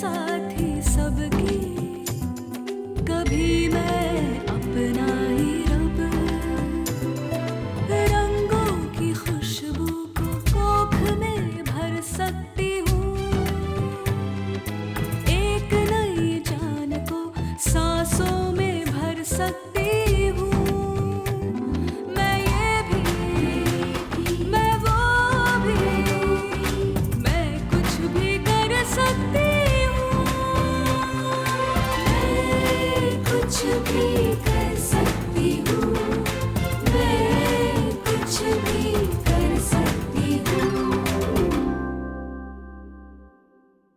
साथी सबकी, कभी मैं अपना ही रब, रंगों की खुशबू को कोख में भर सकती हूँ, एक नई जान को सांसों में भर सकती हूँ। मैं ये भी, मैं वो भी, मैं कुछ भी कर सकती हूँ, मैं कुछ भी कर सकती हूँ, मैं कुछ भी कर सकती हूँ।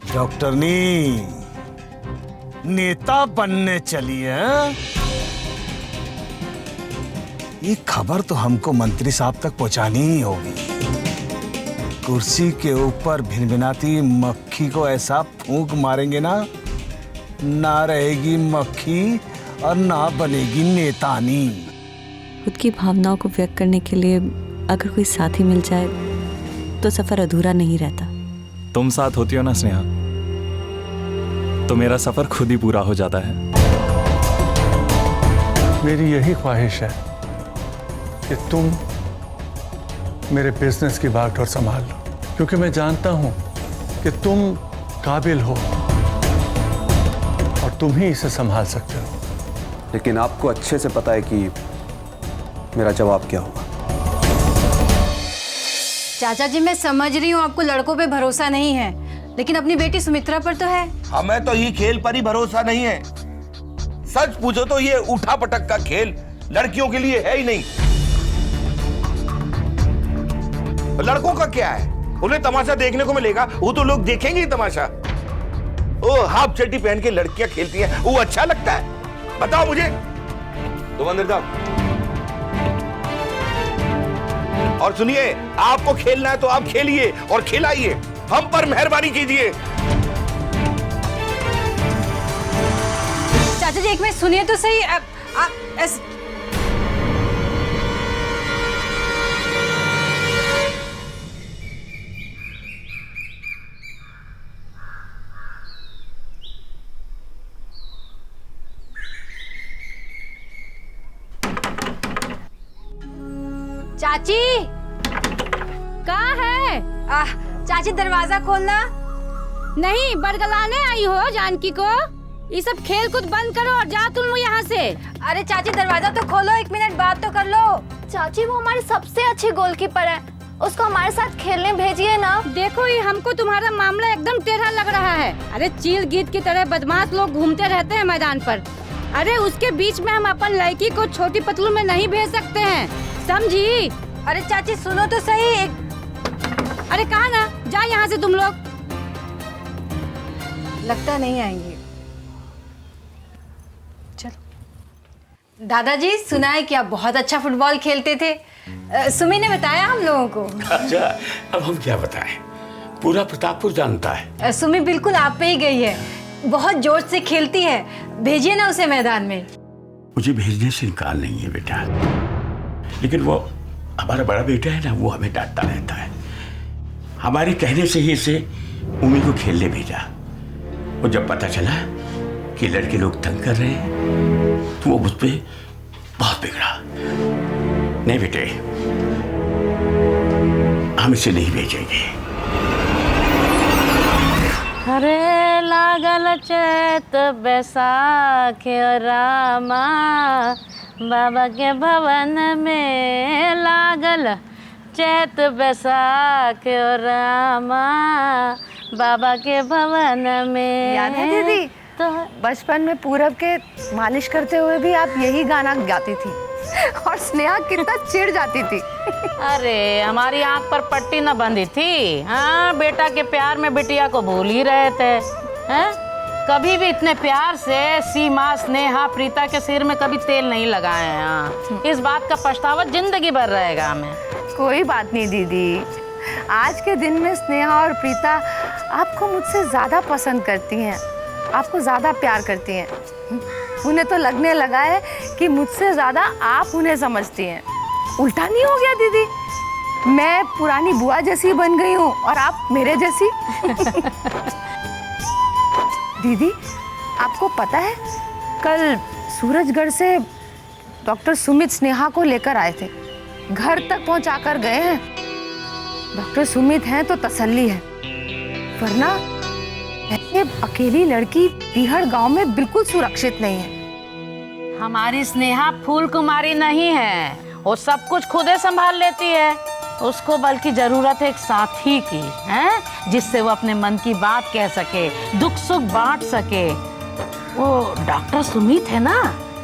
डॉक्टरनी नेता बनने चली है। ये खबर तो हमको मंत्री साहब तक पहुंचानी ही होगी। कुर्सी के ऊपर भिनभिनाती मक्खी को ऐसा फूंक मारेंगे ना, ना रहेगी मक्खी और ना बनेगी नेतानी। खुद की भावनाओं को व्यक्त करने के लिए अगर कोई साथी मिल जाए तो सफर अधूरा नहीं रहता। तुम साथ होती हो ना स्नेहा, तो मेरा सफर खुद ही पूरा हो जाता है। मेरी यही ख्वाहिश है कि तुम मेरे बिजनेस की बागडोर संभाल लो, क्योंकि मैं जानता हूं कि तुम काबिल हो और तुम ही इसे संभाल सकते हो। लेकिन आपको अच्छे से पता है कि मेरा जवाब क्या होगा। चाचा जी, मैं समझ रही हूँ आपको लड़कों पे भरोसा नहीं है, लेकिन अपनी बेटी सुमित्रा पर तो है। हमें तो ये खेल पर ही भरोसा नहीं है। सच पूछो तो ये उठा पटक का खेल लड़कियों के लिए है ही नहीं। लड़कों का क्या है, उन्हें तमाशा देखने को मिलेगा, वो तो लोग देखेंगे ही तमाशा। ओ हाफ चड्डी पहन के लड़कियां खेलती हैं, वो अच्छा लगता है? बताओ मुझे। तुम अंदर जाओ और सुनिए, आपको खेलना है तो आप खेलिए और खिलाइए, हम पर मेहरबानी कीजिए। चाचा जी, एक मिनट सुनिए तो सही। चाची कहाँ है? चाची दरवाजा खोलना। नहीं, बरगलाने आई हो जानकी को? ये सब खेल कूद बंद करो और जाओ तुम यहाँ से। अरे चाची दरवाजा तो खोलो, एक मिनट बात तो कर लो। चाची, वो हमारे सबसे अच्छे गोलकीपर है, उसको हमारे साथ खेलने भेजिए ना। देखो, ये हमको तुम्हारा मामला एकदम टेढ़ा लग रहा है। अरे चील गीत की तरह बदमाश लोग घूमते रहते हैं मैदान पर। अरे उसके बीच में हम अपन लड़की को छोटी पतलू में नहीं भेज सकते हैं, समझी? अरे चाची सुनो तो सही। अरे कहा ना, जा यहाँ से तुम लोग। लगता नहीं आएंगे। चलो। दादाजी, सुना है कि आप बहुत अच्छा फुटबॉल खेलते थे। सुमी ने बताया हम लोगों को। अच्छा, अब हम क्या बताएं? पूरा प्रतापपुर जानता है। सुमी बिल्कुल आप पे ही गई है, बहुत जोश से खेलती है, भेजिए ना उसे मैदान में। मुझे भेजने से इनकार नहीं है बेटा, लेकिन वो हमारा बड़ा बेटा है ना, वो हमें डांटता रहता है। हमारे कहने से ही इसे उमी को खेलने भेजा। और जब पता चला कि लड़के लोग तंग कर रहे हैं तो वो मुझ पे बहुत बिगड़ा। नहीं बेटे, हम इसे नहीं भेजेंगे। अरे लागल चैत बैसाख रामा, बाबा के भवन में लागल चैत बैसाख रामा, बाबा के भवन में। याद है दीदी, तो बचपन में पूरब के मालिश करते हुए भी आप यही गाना गाती थी और स्नेहा कितना चिढ़ जाती थी। अरे हमारी आंख पर पट्टी न बंधी थी। हाँ, बेटा के प्यार में बिटिया को भूल ही रहे थे। हैं? कभी भी इतने प्यार से सीमा, स्नेहा, प्रीता के सिर में कभी तेल नहीं लगाए हैं। हाँ, इस बात का पछतावा जिंदगी भर रहेगा हमें। कोई बात नहीं दीदी, आज के दिन में स्नेहा और प्रीता आपको मुझसे ज़्यादा पसंद करती हैं, आपको ज़्यादा प्यार करती हैं। उन्हें तो लगने लगा है कि मुझसे ज़्यादा आप उन्हें समझती हैं। उल्टा नहीं हो गया दीदी? मैं पुरानी बुआ जैसी बन गई हूँ और आप मेरे जैसी। दीदी, आपको पता है कल सूरजगढ़ से डॉक्टर सुमित स्नेहा को लेकर आए थे, घर तक पहुंचा कर गए हैं। डॉक्टर सुमित हैं तो तसल्ली है, वरना ऐसे अकेली लड़की पीहड़ गांव में बिल्कुल सुरक्षित नहीं है। हमारी स्नेहा फूल कुमारी नहीं है, वो सब कुछ खुद ही संभाल लेती है। उसको बल्कि जरूरत है एक साथी की, हैं, जिससे वो अपने मन की बात कह सके, दुख सुख बांट सके। वो डॉक्टर सुमित है ना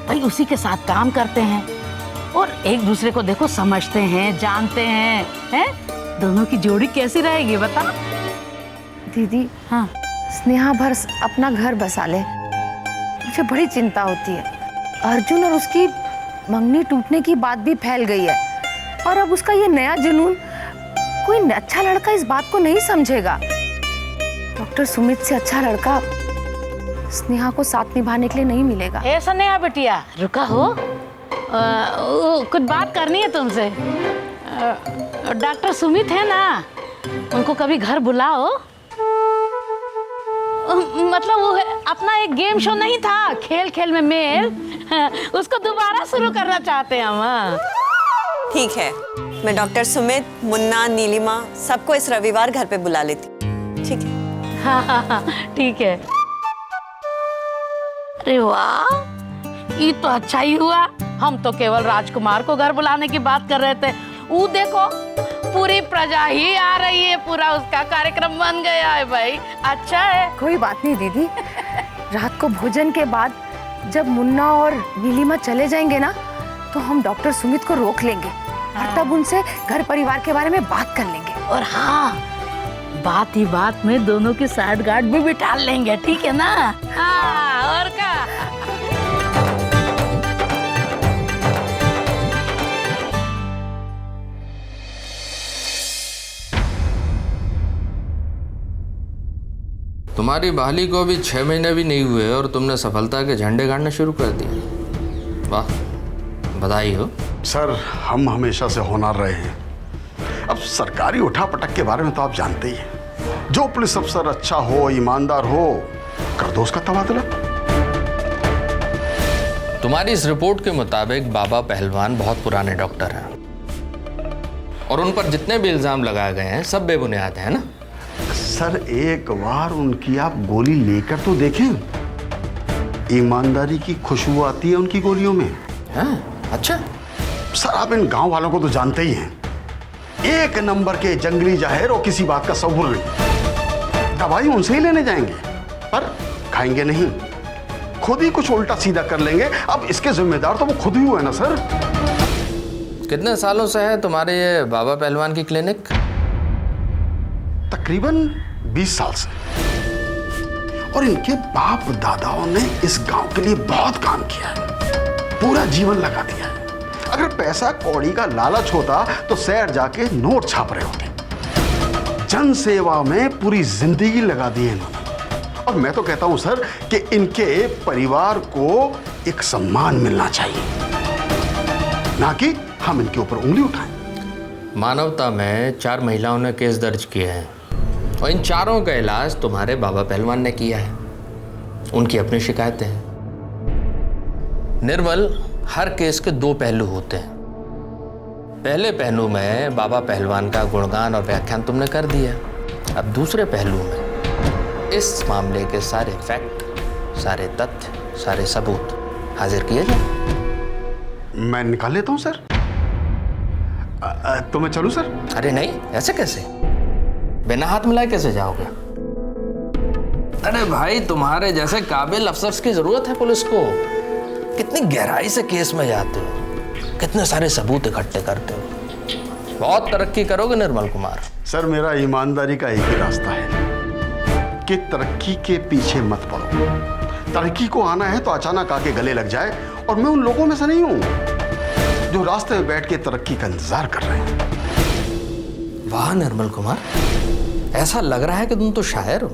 भाई, उसी के साथ काम करते हैं और एक दूसरे को देखो समझते हैं, जानते हैं, दोनों की जोड़ी कैसी रहेगी बता। दीदी, हाँ, स्नेहा भर अपना घर बसा ले, मुझे बड़ी चिंता होती है। अर्जुन और उसकी मंगनी टूटने की बात भी फैल गई है और अब उसका ये नया जुनून, कोई अच्छा लड़का इस बात को नहीं समझेगा। डॉक्टर सुमित से अच्छा लड़का स्नेहा को साथ निभाने के लिए नहीं मिलेगा। ए स्नेहा बिटिया, रुका हो, कुछ बात करनी है तुमसे। डॉक्टर सुमित है ना, उनको कभी घर बुलाओ। मतलब वो अपना एक गेम शो नहीं था, खेल खेल में मेल, उसको दोबारा शुरू करना चाहते हैं हम। ठीक है, मैं डॉक्टर सुमित, मुन्ना, नीलिमा सबको इस रविवार घर पे बुला लेती। ठीक है? हाँ, ठीक है। अरे वाह, ये तो अच्छा ही हुआ। हम तो केवल राजकुमार को घर बुलाने की बात कर रहे थे, वो देखो पूरी प्रजा ही आ रही है, पूरा उसका कार्यक्रम बन गया है भाई। अच्छा है। कोई बात नहीं दीदी, रात को भोजन के बाद जब मुन्ना और नीलिमा चले जाएंगे ना, तो हम डॉक्टर सुमित को रोक लेंगे और तब उनसे घर परिवार के बारे में बात कर लेंगे। और हाँ, बात ही बात में दोनों की साइड गार्ड भी बिठा लेंगे, ठीक है ना? हाँ, और क्या। तुम्हारी बहाली को अभी 6 महीने भी नहीं हुए और तुमने सफलता के झंडे गाड़ने शुरू कर दिए। वाह, बधाई हो। सर, हम हमेशा से होनहार रहे हैं। अब सरकारी उठापटक के बारे में तो आप जानते ही हैं। जो पुलिस अफसर अच्छा हो, ईमानदार हो, कर दो उसका तबादला। तुम्हारी इस रिपोर्ट के मुताबिक बाबा पहलवान बहुत पुराने डॉक्टर हैं और उन पर जितने भी इल्जाम लगाए गए हैं सब बेबुनियाद हैं ना? सर, एक बार उनकी आप गोली लेकर तो देखें। ईमानदारी की खुशबू आती है उनकी गोलियों में। हाँ, अच्छा। सर, आप इन गांव वालों को तो जानते ही हैं, एक नंबर के जंगली जाहिर और किसी बात का सबूर नहीं। दवाई उनसे ही लेने जाएंगे पर खाएंगे नहीं, खुद ही कुछ उल्टा सीधा कर लेंगे। अब इसके जिम्मेदार तो वो खुद ही हुए ना सर। कितने सालों से है तुम्हारे ये बाबा पहलवान की क्लिनिक? तकरीबन 20 साल से। और इनके बाप दादाओं ने इस गांव के लिए बहुत काम किया है, पूरा जीवन लगा दिया है। अगर पैसा कौड़ी का लालच होता तो शहर जाके नोट छाप रहे होते। जन सेवा में पूरी जिंदगी लगा दी है इन्होंने। और मैं तो कहता हूं सर कि इनके परिवार को एक सम्मान मिलना चाहिए, ना कि हम इनके ऊपर उंगली उठाएं। मानवता में 4 महिलाओं ने केस दर्ज किए हैं और इन चारों का इलाज तुम्हारे बाबा पहलवान ने किया है। उनकी अपनी शिकायतें हैं। निर्मल, हर केस के 2 पहलू होते हैं। पहले पहलू में बाबा पहलवान का गुणगान और व्याख्यान तुमने कर दिया। अब दूसरे पहलू में इस मामले के सारे फैक्ट, सारे तथ्य, सारे सबूत हाजिर किए जाए। मैं निकाल लेता हूं सर। तो मैं चलूं सर? अरे नहीं, ऐसे कैसे? बिना हाथ मिलाए कैसे जाओगे? अरे भाई, तुम्हारे जैसे काबिल अफसर्स की जरूरत है पुलिस को। कितनी गहराई से केस में जाते हो, कितने सारे सबूत इकट्ठे करते हो। बहुत तरक्की करोगे निर्मल कुमार। सर, मेरा ईमानदारी का एक ही रास्ता है कि तरक्की के पीछे मत पड़ो। तरक्की को आना है तो अचानक आके गले लग जाए, और मैं उन लोगों में से नहीं हूं जो रास्ते में बैठ के तरक्की का इंतजार कर रहे हैं। वाह निर्मल कुमार, ऐसा लग रहा है कि तुम तो शायर हो।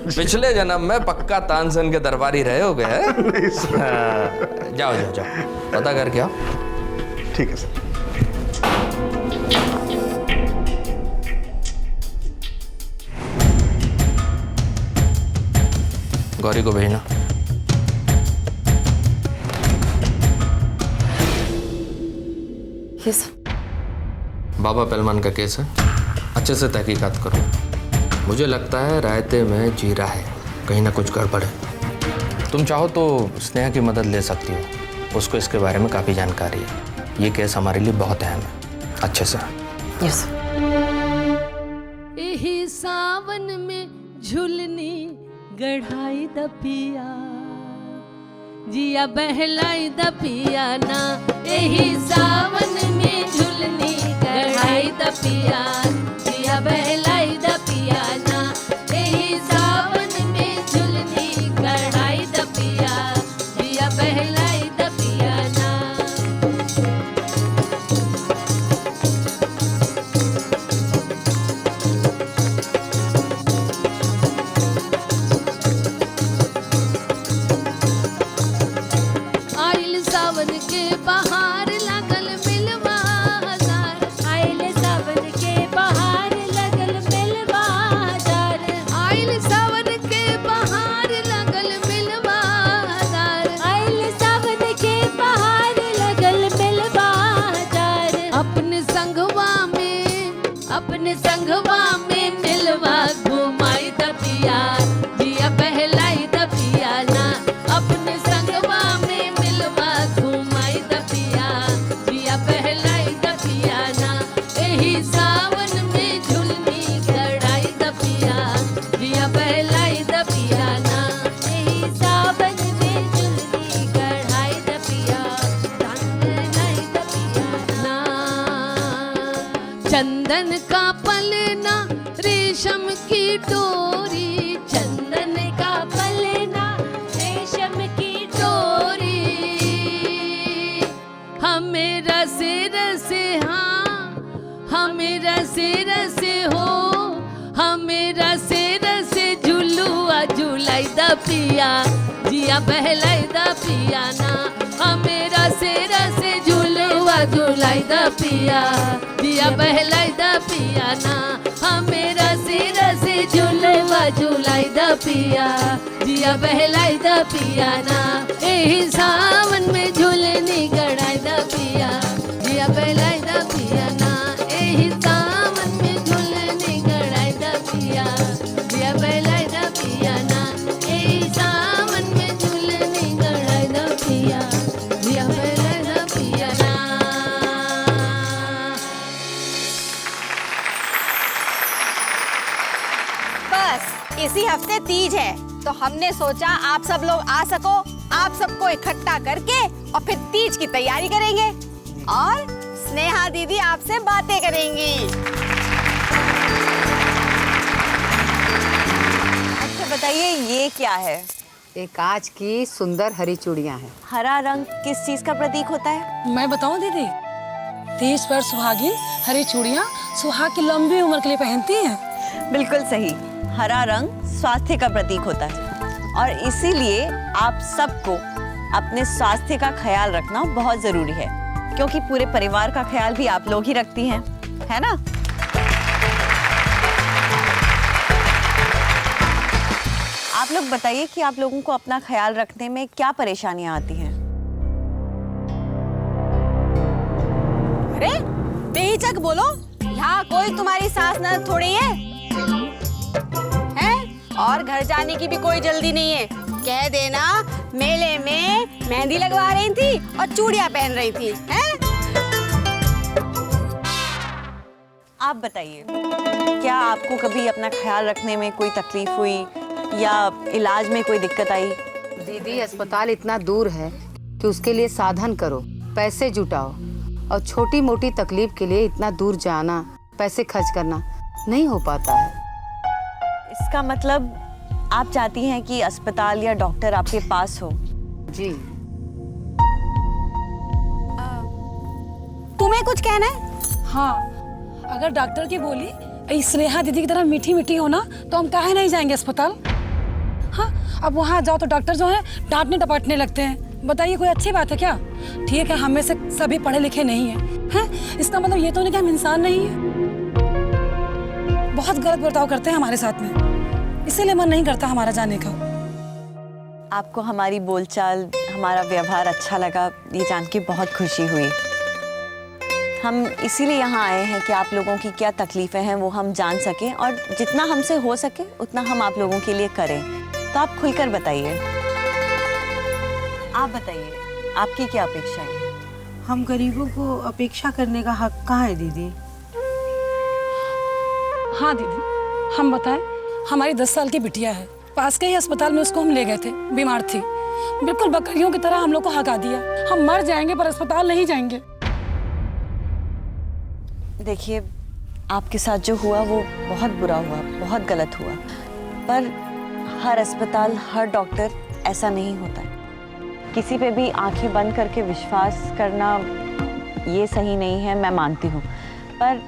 पिछले जन्म में पक्का तानसेन के दरबारी रहे हो गए। जाओ जाओ जाओ, पता करके आओ। ठीक है सर। गौरी को भेजना। यस। बाबा पहलवान का केस है, अच्छे से तहकीकात करो। मुझे लगता है रायते में जीरा है, कहीं ना कुछ गड़बड़ है। तुम चाहो तो स्नेहा की मदद ले सकती हो, उसको इसके बारे में काफ़ी जानकारी है। ये केस हमारे लिए बहुत अहम है, अच्छे से। यस। एही सावन में झुलनी गढ़ाई दपिया, जिया बहलाई दपिया ना। एही सावन में झुलनी गढ़ाई दपिया, जिया बहलाई दपिया ना। एही सावन में झुलनी गढ़ाई दपिया, जिया बहलाई दपिया ना। आइल सावन के बहार लगल मिलवा हजार, आइल सावन के बहार लगल मिलवा हजार, आइल सावन के बहार लगल मिलवा हजार, आइल सावन के बहार लगल मिलवा हजार। अपने संगवा में मिलवा घुमाई दपिया, जिया बहलाई दपिया ना। अपने संगवा में मिलवा घुमाई दपिया, जिया बहलाई दपिया ना। एही सावन में झुलनी गढ़ाई दपिया, जिया बहलाई दपिया ना। एही सावन में झुलनी गढ़ाई दपिया, बहलाई दपिया ना। चंदन का पलना रेशम की डोरी, चंदन का पलना रेशम की डोरी। हमें रसे रसे हाँ, हमें रसे रसे हो, हमें रसे रसे झुलुआ झुलाई दपिया, जिया बहलाई दपिया ना। हमें रसे रसे झुलुआ झुलाई दपिया, जिया बहलाई दपिया ना। हमें रसे रसे झुलुआ झुलाई दपिया, जिया बहलाई दपिया ना। एही सावन में झुलनी गढ़ाई दपिया, जिया बहलाई दपिया ना। एही सावन में झुलनी गढ़ाई दपिया, जिया बहलाई दपिया ना। एही सावन में झुलनी गढ़ाई दपिया, जिया बहलाई दपिया ना। बस इसी हफ्ते तीज है, तो हमने सोचा आप सब लोग आ सको, आप सबको इकट्ठा करके और फिर तीज की तैयारी करेंगे और स्नेहा दीदी आपसे बातें करेंगी। अच्छा बताइए ये क्या है? ये कांच की सुंदर हरी चूड़ियां हैं। हरा रंग किस चीज का प्रतीक होता है? मैं बताऊं दीदी, तीज पर सुहागिन हरी चूड़ियां सुहाग की लंबी उम्र के लिए पहनती हैं। बिल्कुल सही, हरा रंग स्वास्थ्य का प्रतीक होता है और इसीलिए आप सबको अपने स्वास्थ्य का ख्याल रखना बहुत जरूरी है, क्योंकि पूरे परिवार का ख्याल भी आप लोग ही रखती हैं, है ना? आप लोग बताइए कि आप लोगों को अपना ख्याल रखने में क्या परेशानियां आती हैं? अरे बेहिचक बोलो, यहाँ कोई तुम्हारी सास न थोड़ी है? और घर जाने की भी कोई जल्दी नहीं है। कह देना मेले में मेहंदी लगवा रही थी और चूड़ियां पहन रही थी, हैं? आप बताइए, क्या आपको कभी अपना ख्याल रखने में कोई तकलीफ हुई या इलाज में कोई दिक्कत आई? दीदी अस्पताल इतना दूर है कि उसके लिए साधन करो, पैसे जुटाओ, और छोटी मोटी तकलीफ के लिए इतना दूर जाना, पैसे खर्च करना नहीं हो पाता है। इसका मतलब आप चाहती हैं कि अस्पताल या डॉक्टर आपके पास हो? जी। तुम्हें कुछ कहना है? हाँ, अगर डॉक्टर की बोली स्नेहा दीदी की तरह मीठी मीठी हो ना, तो हम काहे नहीं जाएंगे अस्पताल? हाँ, अब वहाँ जाओ तो डॉक्टर जो है डांटने टपटने लगते हैं। बताइए कोई अच्छी बात है क्या? ठीक है, हम में से सभी पढ़े लिखे नहीं हैं, इसका मतलब ये तो नहीं कि हम इंसान नहीं है। बहुत गलत बर्ताव करते हैं हमारे साथ में, इसीलिए मन नहीं करता हमारा जाने का। आपको हमारी बोलचाल, हमारा व्यवहार अच्छा लगा, ये जान के बहुत खुशी हुई। हम इसीलिए यहाँ आए हैं कि आप लोगों की क्या तकलीफ़ें हैं वो हम जान सकें और जितना हमसे हो सके उतना हम आप लोगों के लिए करें। तो आप खुलकर बताइए, आप बताइए आपकी क्या अपेक्षा है? हम गरीबों को अपेक्षा करने का हक कहाँ है दीदी? हाँ दीदी, हम बताएं, हमारी 10 साल की बिटिया है, पास के ही अस्पताल में उसको हम ले गए थे, बीमार थी, बिल्कुल बकरियों की तरह हम लोग को हका दिया। हम मर जाएंगे पर अस्पताल नहीं जाएंगे। देखिए, आपके साथ जो हुआ वो बहुत बुरा हुआ, बहुत गलत हुआ, पर हर अस्पताल, हर डॉक्टर ऐसा नहीं होता है। किसी पे भी आंखें बंद करके विश्वास करना ये सही नहीं है, मैं मानती हूँ, पर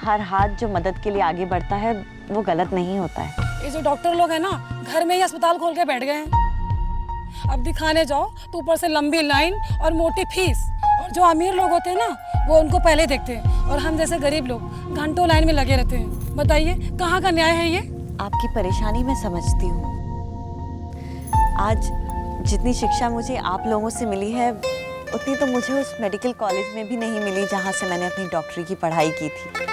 हर हाथ जो मदद के लिए आगे बढ़ता है वो गलत नहीं होता है। ये जो डॉक्टर लोग हैं ना, घर में ही अस्पताल खोल के बैठ गए हैं। अब दिखाने जाओ तो ऊपर से लंबी लाइन और मोटी फीस, और जो अमीर लोग होते हैं ना वो उनको पहले देखते हैं, और हम जैसे गरीब लोग घंटों लाइन में लगे रहते हैं। बताइए कहाँ का न्याय है ये? आपकी परेशानी मैं समझती हूँ। आज जितनी शिक्षा मुझे आप लोगों से मिली है उतनी तो मुझे उस मेडिकल कॉलेज में भी नहीं मिली जहाँ से मैंने अपनी डॉक्टरी की पढ़ाई की थी।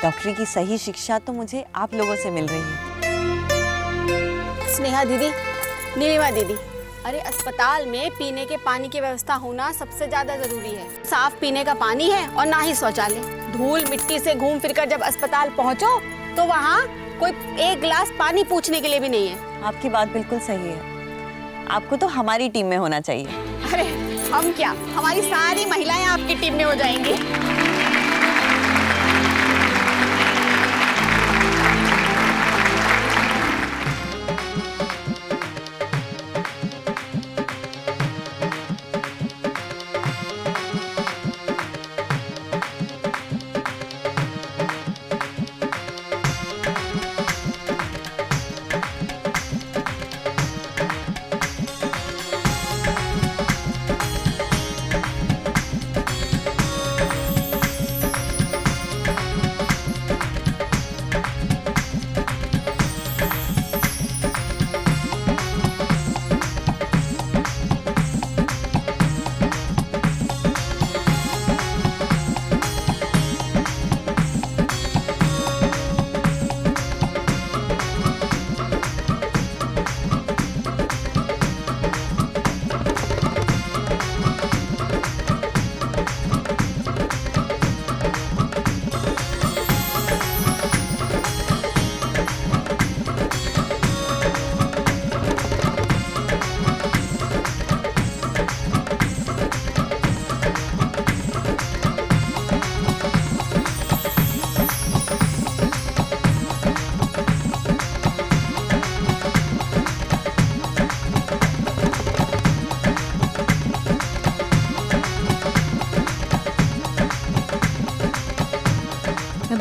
डॉक्टरी की सही शिक्षा तो मुझे आप लोगों से मिल रही है। स्नेहा दीदी, नीलिमा दीदी, अरे अस्पताल में पीने के पानी की व्यवस्था होना सबसे ज्यादा जरूरी है। साफ पीने का पानी है और ना ही शौचालय। धूल मिट्टी से घूम फिरकर जब अस्पताल पहुंचो तो वहाँ कोई एक गिलास पानी पूछने के लिए भी नहीं है। आपकी बात बिल्कुल सही है, आपको तो हमारी टीम में होना चाहिए। अरे हम क्या, हमारी सारी महिलाएं आपकी टीम में हो जाएंगी।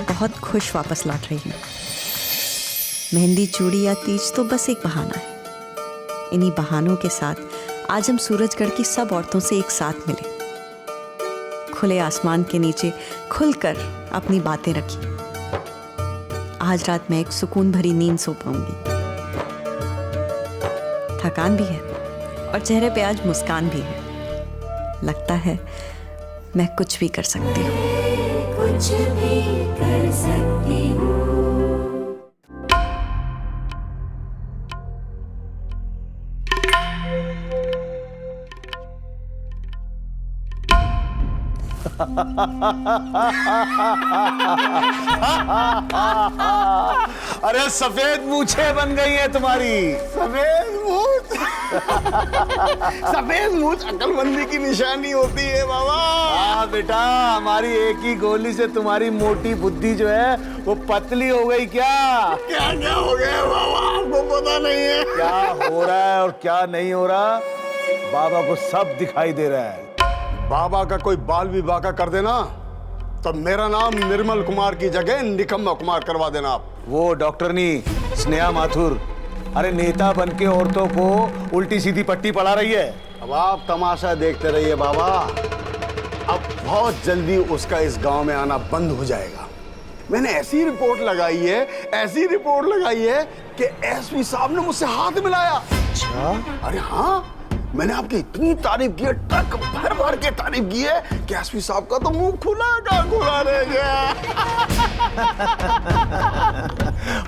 बहुत खुश वापस लौट रही हूँ। मेहंदी, चूड़ी या तीज तो बस एक बहाना है। इन्हीं बहानों के साथ आज हम सूरजगढ़ की सब औरतों से एक साथ मिले, खुले आसमान के नीचे खुलकर अपनी बातें रखी। आज रात मैं एक सुकून भरी नींद सो पाऊंगी। थकान भी है और चेहरे पे आज मुस्कान भी है। लगता है मैं कुछ भी कर सकती हूँ। कुछ भी कर सकती हूँ। अरे सफेद मूछें बन गई है तुम्हारी। सफेद मूछ सफेद मूछ अकलमंदी की निशानी होती है बाबा। हाँ बेटा, हमारी एक ही गोली से तुम्हारी मोटी बुद्धि जो है वो पतली हो गई। क्या क्या क्या हो गया बाबा, आपको पता नहीं है क्या हो रहा है और क्या नहीं हो रहा। बाबा को सब दिखाई दे रहा है। बाबा का कोई बाल भी बाका कर देना तो मेरा नाम निर्मल कुमार की जगह निकम्मा कुमार करवा देना आप। वो डॉक्टरनी स्नेहा माथुर, अरे नेता बनके औरतों को उल्टी सीधी पट्टी पढ़ा रही है। अब आप तमाशा देखते रहिए बाबा, अब बहुत जल्दी उसका इस गांव में आना बंद हो जाएगा। मैंने ऐसी रिपोर्ट लगाई है कि एसपी साहब ने मुझसे हाथ मिलाया। अच्छा? अरे हाँ, मैंने आपकी इतनी तारीफ की है, ट्रक भर भर के तारीफ की है कि एसपी साहब का तो मुंह खुला रह गया।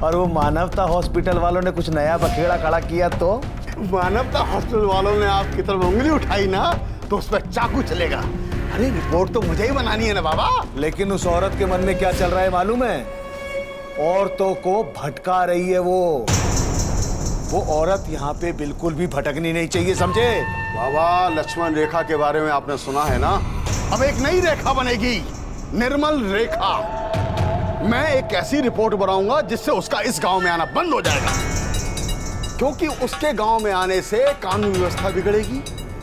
और वो मानवता हॉस्पिटल वालों ने कुछ नया बखेड़ा खड़ा किया तो? मानवता हॉस्पिटल वालों ने आपकी तरफ उंगली उठाई ना तो उस पर चाकू चलेगा। अरे रिपोर्ट तो मुझे ही बनानी है ना बाबा। लेकिन उस औरत के मन में क्या चल रहा है मालूम है? औरतों को भटका रही है वो औरत यहाँ पे बिल्कुल भी भटकनी नहीं चाहिए, समझे? बाबा, लक्ष्मण रेखा के बारे में आपने सुना है ना? अब एक नई रेखा बनेगी, निर्मल रेखा। मैं एक ऐसी रिपोर्ट बनाऊंगा जिससे उसका इस गांव में आना बंद हो जाएगा, क्योंकि उसके गांव में आने से कानून व्यवस्था बिगड़ेगी,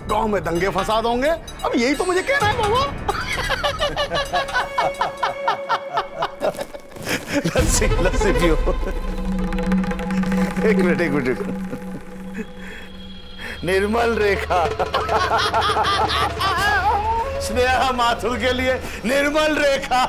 गांव में दंगे फसाद होंगे। अब यही तो मुझे कहना है बाबा। लस्सी पियो। एक मिनट। निर्मल रेखा। स्नेहा माथुर के लिए निर्मल रेखा।